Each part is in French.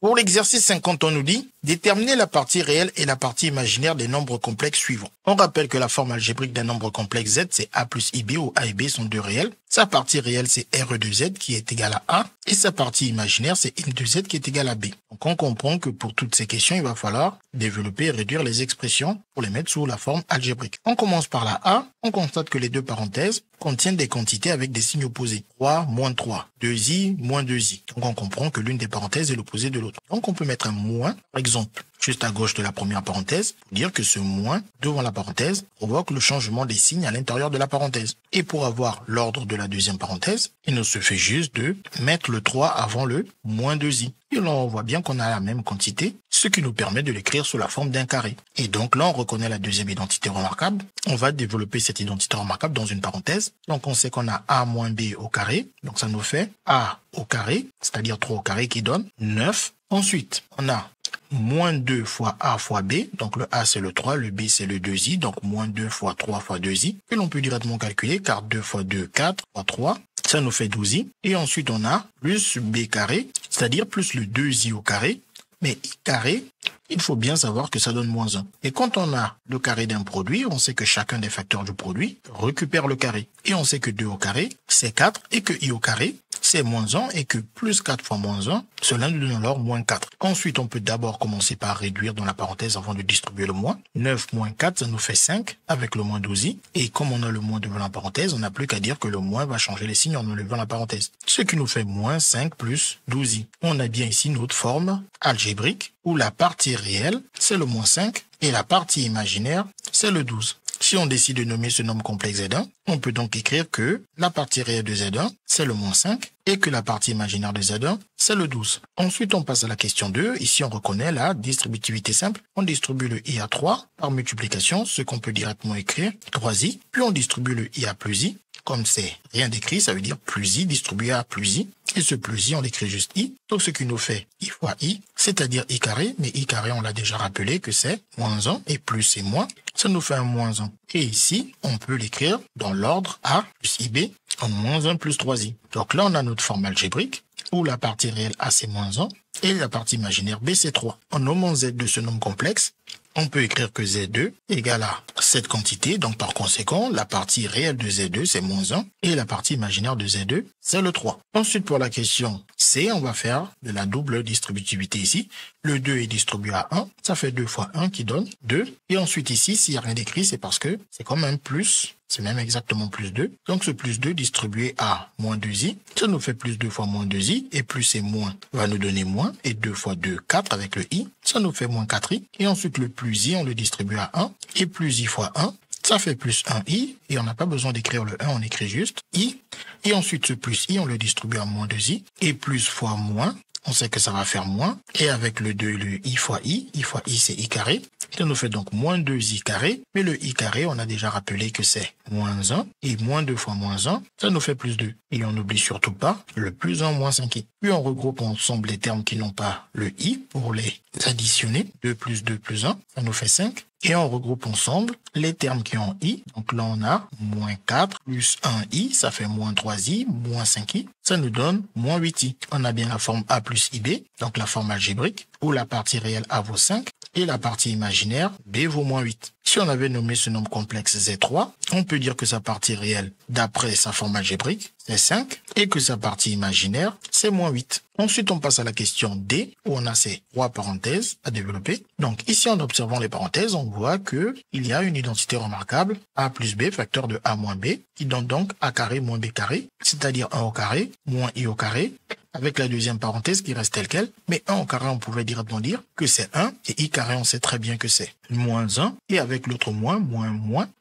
Pour l'exercice 50, on nous dit déterminer la partie réelle et la partie imaginaire des nombres complexes suivants. On rappelle que la forme algébrique d'un nombre complexe Z, c'est A plus IB, où A et B sont deux réels. Sa partie réelle, c'est R de Z qui est égal à A. Et sa partie imaginaire, c'est I de Z qui est égal à B. Donc on comprend que pour toutes ces questions, il va falloir développer et réduire les expressions pour les mettre sous la forme algébrique. On commence par la A. On constate que les deux parenthèses contiennent des quantités avec des signes opposés. 3, moins 3. 2i, moins 2i. Donc on comprend que l'une des parenthèses est l'opposé de l'autre. Donc on peut mettre un moins, par exemple, juste à gauche de la première parenthèse, pour dire que ce moins devant la parenthèse provoque le changement des signes à l'intérieur de la parenthèse. Et pour avoir l'ordre de la deuxième parenthèse, il nous suffit juste de mettre le 3 avant le moins 2i. Et là, on voit bien qu'on a la même quantité, ce qui nous permet de l'écrire sous la forme d'un carré. Et donc là, on reconnaît la deuxième identité remarquable. On va développer cette identité remarquable dans une parenthèse. Donc on sait qu'on a A moins B au carré. Donc ça nous fait A au carré, c'est-à-dire 3 au carré qui donne 9. Ensuite, on a moins 2 fois A fois B, donc le A c'est le 3, le B c'est le 2i, donc moins 2 fois 3 fois 2i, et l'on peut directement calculer, car 2 fois 2, 4, fois 3, ça nous fait 12i, et ensuite on a plus B carré, c'est-à-dire plus le 2i au carré, mais I carré, il faut bien savoir que ça donne moins 1. Et quand on a le carré d'un produit, on sait que chacun des facteurs du produit récupère le carré. Et on sait que 2 au carré, c'est 4, et que I au carré, c'est moins 1, et que plus 4 fois moins 1, cela nous donne alors moins 4. Ensuite, on peut d'abord commencer par réduire dans la parenthèse avant de distribuer le moins. 9 moins 4, ça nous fait 5, avec le moins 12i. Et comme on a le moins devant la parenthèse, on n'a plus qu'à dire que le moins va changer les signes en enlevant la parenthèse. Ce qui nous fait moins 5 plus 12i. On a bien ici notre forme algébrique, où la partie réelle, c'est le moins 5, et la partie imaginaire, c'est le 12. Si on décide de nommer ce nombre complexe Z1, on peut donc écrire que la partie réelle de Z1, c'est le moins 5, et que la partie imaginaire de Z1, c'est le 12. Ensuite, on passe à la question 2. Ici, on reconnaît la distributivité simple. On distribue le I à 3 par multiplication, ce qu'on peut directement écrire 3i, puis on distribue le I à plus i. Comme c'est rien d'écrit, ça veut dire plus i distribué à plus i. Et ce plus i, on l'écrit juste i. Donc ce qui nous fait i fois i, c'est-à-dire i carré. Mais i carré, on l'a déjà rappelé que c'est moins 1 et plus c'est moins. Ça nous fait un moins 1. Et ici, on peut l'écrire dans l'ordre a plus ib en moins 1 plus 3i. Donc là, on a notre forme algébrique où la partie réelle a c'est moins 1 et la partie imaginaire b c'est 3. En nommant z de ce nombre complexe, on peut écrire que Z2 égale à cette quantité, donc par conséquent, la partie réelle de Z2, c'est moins 1, et la partie imaginaire de Z2, c'est le 3. Ensuite, pour la question C, on va faire de la double distributivité ici. Le 2 est distribué à 1, ça fait 2 fois 1 qui donne 2. Et ensuite ici, s'il n'y a rien d'écrit, c'est parce que c'est comme un plus, c'est même exactement plus 2. Donc ce plus 2 distribué à moins 2i, ça nous fait plus 2 fois moins 2i, et plus c'est moins va nous donner moins, et 2 fois 2, 4 avec le i, ça nous fait moins 4i. Et ensuite le plus i, on le distribue à 1, et plus i fois 1, ça fait plus 1i, et on n'a pas besoin d'écrire le 1, on écrit juste i. Et ensuite ce plus i, on le distribue à moins 2i, et plus fois moins, on sait que ça va faire moins, et avec le 2, le i fois i c'est i carré, ça nous fait donc moins 2i carré, mais le i carré, on a déjà rappelé que c'est moins 1, et moins 2 fois moins 1, ça nous fait plus 2. Et on n'oublie surtout pas le plus 1 moins 5i. Puis on regroupe ensemble les termes qui n'ont pas le i pour les additionner. 2 plus 1, ça nous fait 5. Et on regroupe ensemble les termes qui ont i. Donc là, on a moins 4 plus 1i, ça fait moins 3i, moins 5i. Ça nous donne moins 8i. On a bien la forme a plus ib, donc la forme algébrique, où la partie réelle a vaut 5 et la partie imaginaire b vaut moins 8. Si on avait nommé ce nombre complexe Z3, on peut dire que sa partie réelle, d'après sa forme algébrique, c'est 5 et que sa partie imaginaire, c'est moins 8. Ensuite, on passe à la question D, où on a ces 3 parenthèses à développer. Donc ici, en observant les parenthèses, on voit que il y a une identité remarquable, a plus b, facteur de a moins b, qui donne donc a carré moins b carré, c'est-à-dire 1 au carré, moins i au carré, avec la deuxième parenthèse qui reste telle quelle. Mais 1 au carré, on pouvait directement dire que c'est 1, et i carré, on sait très bien que c'est moins 1, et avec l'autre moins,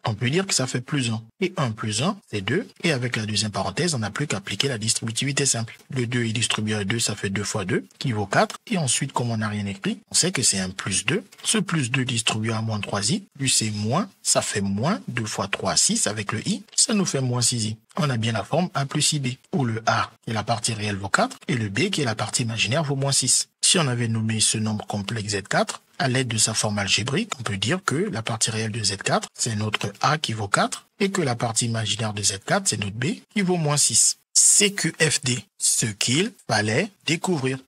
on peut dire que ça fait plus 1. Et 1 plus 1, c'est 2, et avec la deuxième parenthèse, on n'a plus qu'à appliquer la distributivité simple. Le 2 est distribué à 2, ça fait 2 fois 2, qui vaut 4, et ensuite, comme on n'a rien écrit, on sait que c'est un plus 2. Ce plus 2 distribué à moins 3i, plus c'est moins, ça fait moins, 2 fois 3, 6, avec le i, ça nous fait moins 6i. On a bien la forme a plus ib, où le a qui est la partie réelle vaut 4, et le b qui est la partie imaginaire vaut moins 6. Si on avait nommé ce nombre complexe Z4, à l'aide de sa forme algébrique, on peut dire que la partie réelle de Z4, c'est notre a qui vaut 4, et que la partie imaginaire de Z4, c'est notre b qui vaut moins 6. CQFD, ce qu'il fallait découvrir.